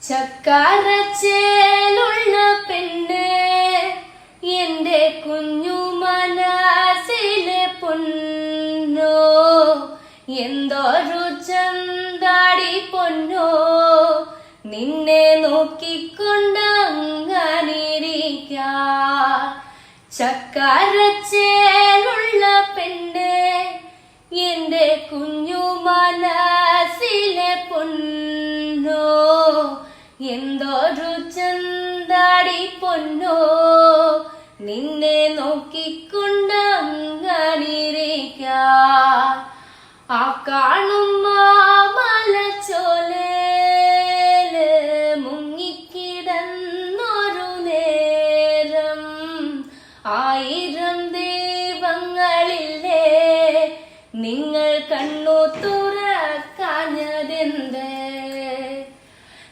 ചക്കാരച്ചേലുള്ള പെണ്ണ് എന്റെ കുഞ്ഞു മനസ്സിലെ പൊന്നോ, എന്തൊരു ചന്താടി പൊന്നോ, നിന്നെ നോക്കിക്കൊണ്ടങ്ങനിരിക്കാൻ. ചക്കാരച്ചേലുള്ള പെണ്ണ് എന്റെ കുഞ്ഞു മനസ്സിലെ പൊന്നോ, എന്തൊരു ചന്താടി പൊന്നോ, നിന്നെ നോക്കിക്കൊണ്ടങ്ങനിരിക്കാൻ. ആ കാണുമ്പോ